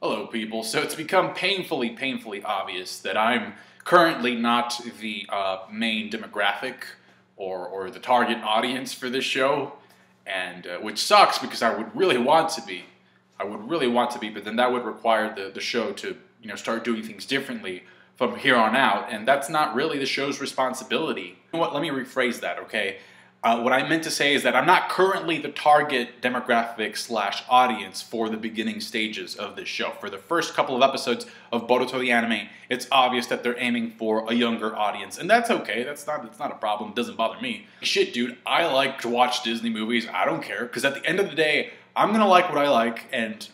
Hello, people. So it's become painfully obvious that I'm currently not the main demographic or the target audience for this show, and which sucks because I would really want to be. I would really want to be, but then that would require the show to start doing things differently from here on out, and that's not really the show's responsibility. You know what? Let me rephrase that, okay? What I meant to say is that I'm not currently the target demographic / audience for the beginning stages of this show. For the first couple of episodes of Boruto the anime, it's obvious that they're aiming for a younger audience, and that's okay. It's not a problem. It doesn't bother me. Shit, dude, I like to watch Disney movies. I don't care, because at the end of the day, I'm gonna like what I like, and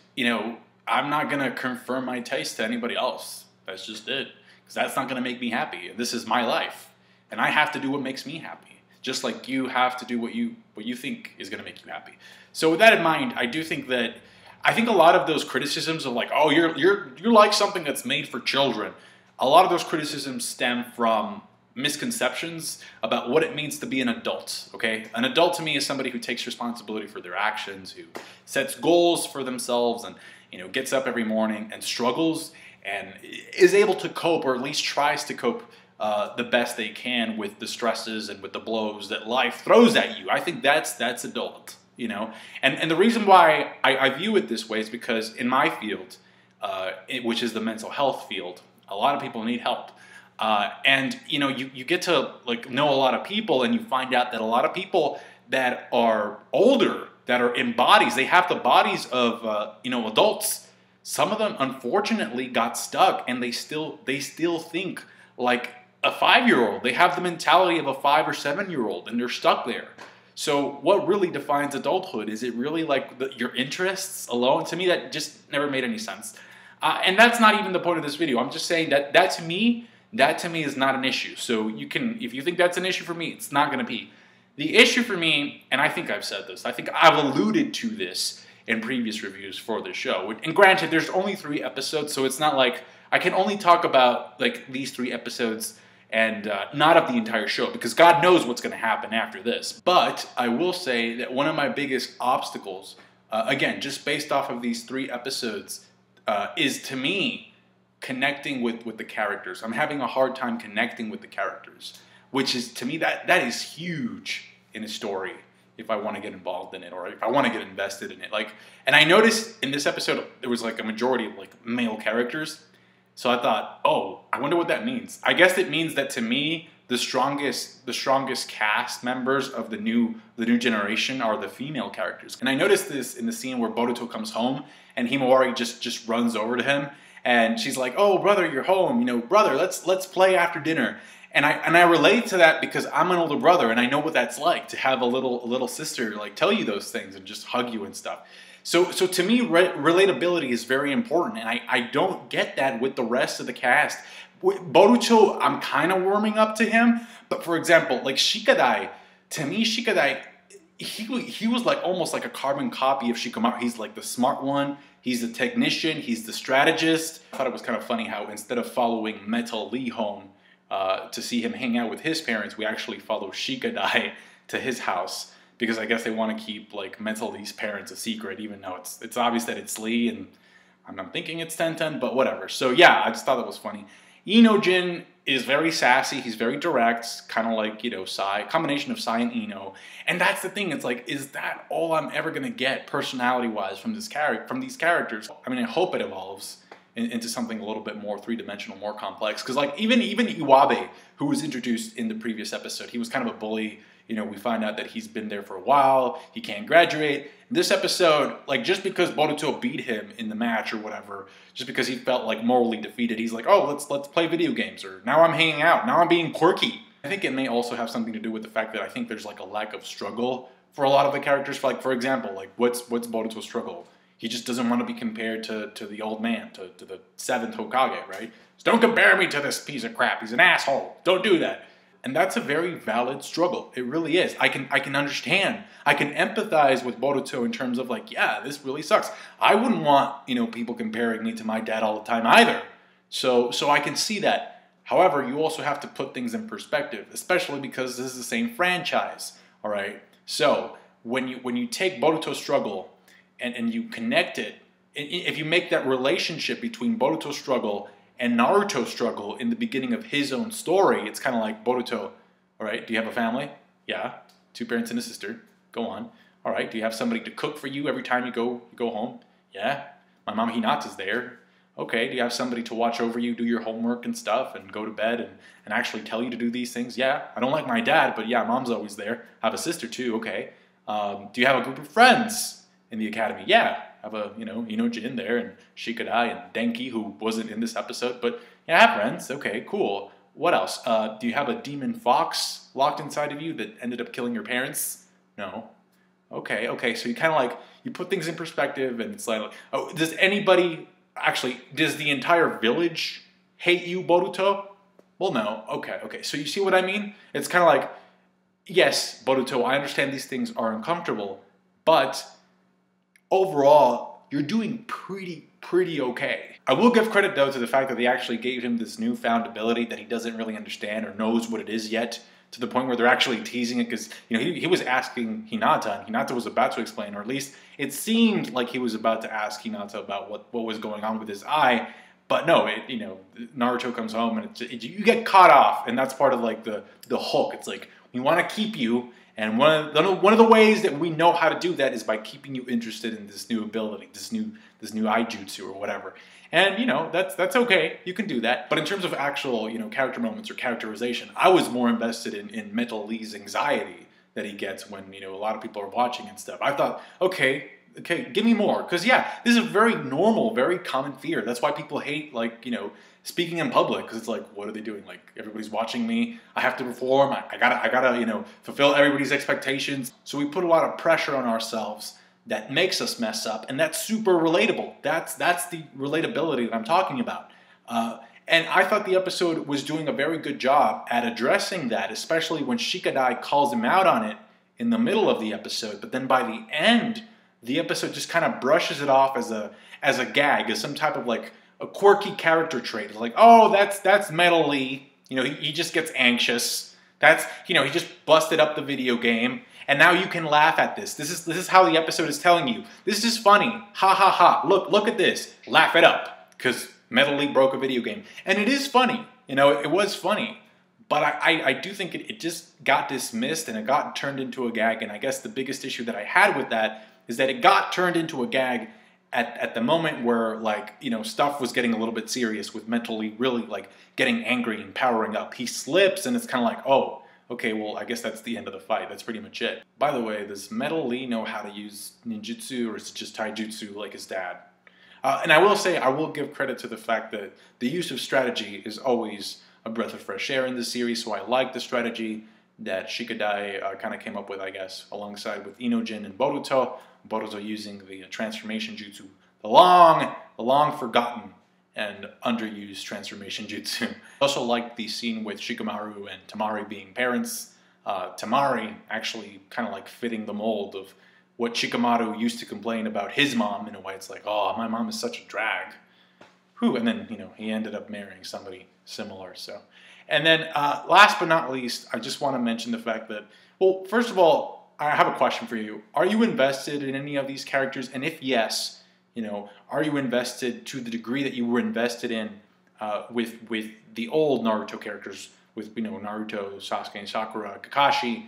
I'm not gonna confirm my taste to anybody else. That's just it, because that's not gonna make me happy. This is my life, and I have to do what makes me happy. Just like you have to do what you think is going to make you happy. So with that in mind, I think a lot of those criticisms of like, oh, you're like something that's made for children. A lot of those criticisms stem from misconceptions about what it means to be an adult. Okay, an adult to me is somebody who takes responsibility for their actions, who sets goals for themselves, and gets up every morning and struggles and is able to cope, or at least tries to cope the best they can with the stresses and with the blows that life throws at you. I think that's adult, And the reason why I view it this way is because in my field, which is the mental health field, a lot of people need help. And you get to know a lot of people, and you find out that a lot of people that are older, that are in bodies, they have the bodies of adults. Some of them unfortunately got stuck, and they still think like a 5-year-old. They have the mentality of a 5 or 7-year-old, and they're stuck there. So what really defines adulthood? Is it really like your interests alone? To me, that just never made any sense. And that's not even the point of this video. I'm just saying that to me is not an issue. So if you think that's an issue for me, it's not going to be. The issue for me, and I think I've said this, I think I've alluded to this in previous reviews for this show. And granted, there's only 3 episodes, so it's not like I can only talk about these 3 episodes and not of the entire show, because God knows what's going to happen after this. But I will say that one of my biggest obstacles, again, just based off of these 3 episodes, is to me connecting with the characters. I'm having a hard time connecting with the characters, which is, to me, that is huge in a story if I want to get involved in it, or if I want to get invested in it. And I noticed in this episode there was a majority of male characters. So I thought, oh, I wonder what that means. I guess it means that, to me, the strongest cast members of the new generation are the female characters. And I noticed this in the scene where Boruto comes home and Himawari just runs over to him, and she's like, "Oh, brother, you're home. Brother, let's play after dinner." And I relate to that because I'm an older brother, and I know what that's like to have a little sister tell you those things and just hug you and stuff. So to me, relatability is very important, and I don't get that with the rest of the cast. Boruto, I'm kind of warming up to him, but for example, Shikadai, to me, he was almost like a carbon copy of Shikamaru. He's the smart one, he's the technician, he's the strategist. I thought it was kind of funny how instead of following Metal Lee home to see him hang out with his parents, we actually follow Shikadai to his house. Because I guess they want to keep Metal Lee's parents a secret, even though it's obvious that it's Lee, and I'm thinking it's Tenten, but whatever. So yeah, I just thought that was funny. Ino-jin is very sassy. He's very direct, kind of like Sai, combination of Sai and Ino. And that's the thing. It's is that all I'm ever gonna get personality-wise from these characters? I mean, I hope it evolves into something a little bit more 3-dimensional, more complex. Because even Iwabe, who was introduced in the previous episode, he was kind of a bully. We find out that he's been there for a while. He can't graduate. In this episode, just because Boruto beat him in the match or whatever, just because he felt morally defeated, he's like, oh, let's play video games, or now I'm hanging out, now I'm being quirky. I think it may also have something to do with the fact that I think there's a lack of struggle for a lot of the characters. For example, what's Boruto's struggle? He just doesn't want to be compared to the old man, to the 7th Hokage, right? Just don't compare me to this piece of crap. He's an asshole. Don't do that. And that's a very valid struggle. It really is. I can understand. I can empathize with Boruto in terms of yeah, this really sucks. I wouldn't want, people comparing me to my dad all the time either. So I can see that. However, you also have to put things in perspective, especially because this is the same franchise, all right? So when you take Boruto's struggle and you connect it if you make that relationship between Boruto's struggle and Naruto's struggle in the beginning of his own story, it's kind of like Boruto, all right, do you have a family? Yeah. 2 parents and a sister. Go on. All right, do you have somebody to cook for you every time you go home? Yeah. My mom Hinata's there. Okay, do you have somebody to watch over you, do your homework and stuff, and go to bed and actually tell you to do these things? Yeah. I don't like my dad, but yeah, mom's always there. I have a sister too, okay. Do you have a group of friends in the academy? Yeah. I have a, Inojin there, and Shikadai and Denki, who wasn't in this episode, but yeah, I have friends. Okay, cool. What else? Do you have a demon fox locked inside of you that ended up killing your parents? No. Okay, so you kind of like, you put things in perspective, and it's like, oh, does the entire village hate you, Boruto? Well, no. Okay, so you see what I mean? It's kind of like, yes, Boruto, I understand these things are uncomfortable, but overall, you're doing pretty okay. I will give credit, though, to the fact that they actually gave him this newfound ability that he doesn't really understand or knows what it is yet, to the point where they're actually teasing it, because he was asking Hinata, and Hinata was about to explain, or at least it seemed like he was about to ask Hinata about what was going on with his eye, but no, Naruto comes home, and you get caught off, and that's part of like the hook. It's like, we want to keep you, and one of the ways that we know how to do that is by keeping you interested in this new ability, this new eye jutsu or whatever. And that's okay. You can do that. But in terms of actual character moments or characterization, I was more invested in Metal Lee's anxiety that he gets when a lot of people are watching and stuff. I thought, okay, give me more, because yeah, this is a very normal, very common fear. That's why people hate speaking in public, because it's like, what are they doing? Like, everybody's watching me. I have to perform. I gotta fulfill everybody's expectations. So we put a lot of pressure on ourselves that makes us mess up, and that's super relatable. That's the relatability that I'm talking about. And I thought the episode was doing a very good job at addressing that, especially when Shikadai calls him out on it in the middle of the episode. But then by the end, the episode just kind of brushes it off as a gag, as some type of like a quirky character trait. It's like, oh, that's Metal Lee. He just gets anxious. That's he just busted up the video game. And now you can laugh at this. This is how the episode is telling you. This is funny. Ha ha ha. Look at this. Laugh it up. Because Metal League broke a video game. And it is funny. It was funny. But I do think it just got dismissed, and it got turned into a gag. And I guess the biggest issue that I had with that is that it got turned into a gag at the moment where stuff was getting a little bit serious, with Metal League really getting angry and powering up. He slips, and it's kind of like, oh, okay, well, I guess that's the end of the fight. That's pretty much it. By the way, does Metal Lee know how to use ninjutsu, or is it just taijutsu like his dad? And I will say, I will give credit to the fact that the use of strategy is always a breath of fresh air in this series, so I like the strategy that Shikadai kind of came up with, I guess, alongside with Inojin and Boruto. Boruto using the transformation jutsu, the long forgotten and underused transformation jutsu. I also liked the scene with Shikamaru and Tamari being parents. Tamari actually kind of fitting the mold of what Shikamaru used to complain about his mom in a way. It's like, oh, my mom is such a drag. Whew, and then, he ended up marrying somebody similar, so. And then, last but not least, I just want to mention the fact that, well, first of all, I have a question for you. Are you invested in any of these characters? And if yes, are you invested to the degree that you were invested in with the old Naruto characters, with Naruto, Sasuke, and Sakura, Kakashi,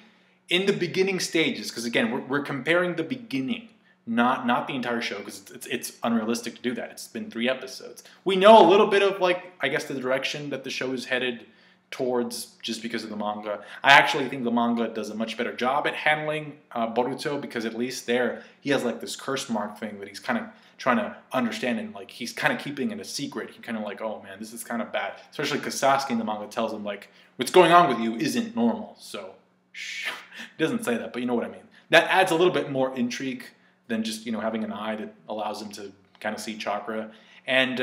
in the beginning stages? Because again, we're comparing the beginning, not the entire show, because it's unrealistic to do that. It's been 3 episodes. We know a little bit of I guess the direction that the show is headed towards, just because of the manga. I actually think the manga does a much better job at handling Boruto, because at least there he has this curse mark thing that he's kind of trying to understand, and he's kind of keeping it a secret. He kind of oh man, this is kind of bad, especially because Sasuke in the manga tells him what's going on with you isn't normal. So shh, he doesn't say that, but you know what I mean. That adds a little bit more intrigue than just having an eye that allows him to kind of see chakra. And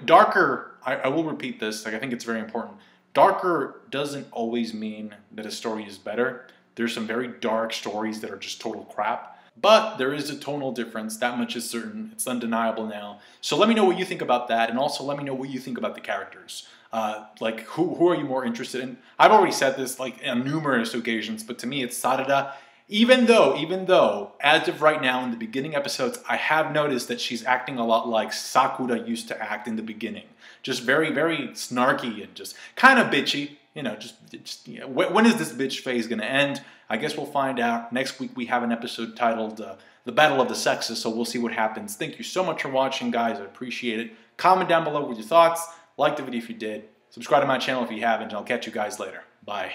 darker, I will repeat this, I think it's very important. Darker doesn't always mean that a story is better. There's some very dark stories that are just total crap. But there is a tonal difference, that much is certain. It's undeniable now. So let me know what you think about that, and also let me know what you think about the characters. Who are you more interested in? I've already said this on numerous occasions, but to me it's Sarada Even though, as of right now in the beginning episodes, I have noticed that she's acting a lot like Sakura used to act in the beginning. Just very, very snarky and just kind of bitchy. You know, when is this bitch phase going to end? I guess we'll find out. Next week we have an episode titled The Battle of the Sexes, so we'll see what happens. Thank you so much for watching, guys. I appreciate it. Comment down below with your thoughts. Like the video if you did. Subscribe to my channel if you haven't, and I'll catch you guys later. Bye.